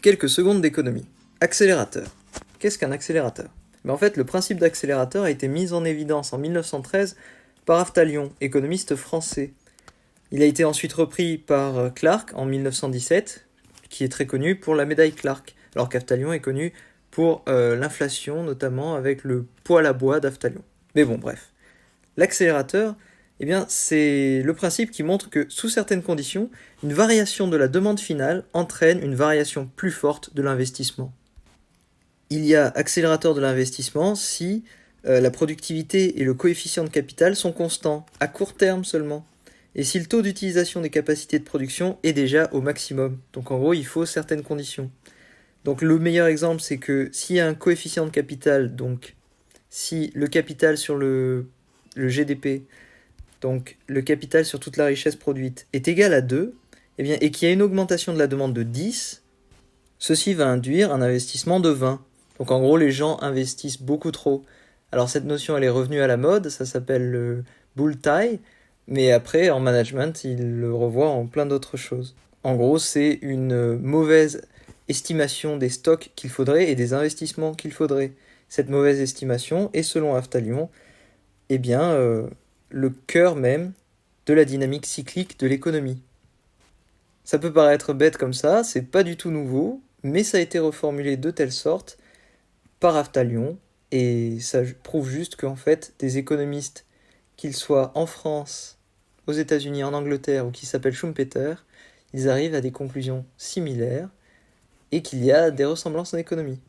Quelques secondes d'économie. Accélérateur. Qu'est-ce qu'un accélérateur? En fait, le principe d'accélérateur a été mis en évidence en 1913 par Aftalion, économiste français. Il a été ensuite repris par Clark en 1917, qui est très connu pour la médaille Clark, alors qu'Aftalion est connu pour l'inflation, notamment avec le poêle à bois d'Aftalion. Mais bon, bref. L'accélérateur, c'est le principe qui montre que, sous certaines conditions, une variation de la demande finale entraîne une variation plus forte de l'investissement. Il y a accélérateur de l'investissement si la productivité et le coefficient de capital sont constants, à court terme seulement, et si le taux d'utilisation des capacités de production est déjà au maximum. Donc en gros, il faut certaines conditions. Donc le meilleur exemple, c'est que s'il y a un coefficient de capital, donc si le capital sur le GDP, donc le capital sur toute la richesse produite, est égal à 2, et qu'il y a une augmentation de la demande de 10, ceci va induire un investissement de 20. Donc en gros, les gens investissent beaucoup trop. Alors cette notion, elle est revenue à la mode, ça s'appelle le bull tie, mais après, en management, ils le revoient en plein d'autres choses. En gros, c'est une mauvaise estimation des stocks qu'il faudrait et des investissements qu'il faudrait. Cette mauvaise estimation est, selon Aftalion, le cœur même de la dynamique cyclique de l'économie. Ça peut paraître bête comme ça, c'est pas du tout nouveau, mais ça a été reformulé de telle sorte par Aftalion, et ça prouve juste qu'en fait, des économistes, qu'ils soient en France, aux États-Unis, en Angleterre, ou qui s'appellent Schumpeter, ils arrivent à des conclusions similaires, et qu'il y a des ressemblances en économie.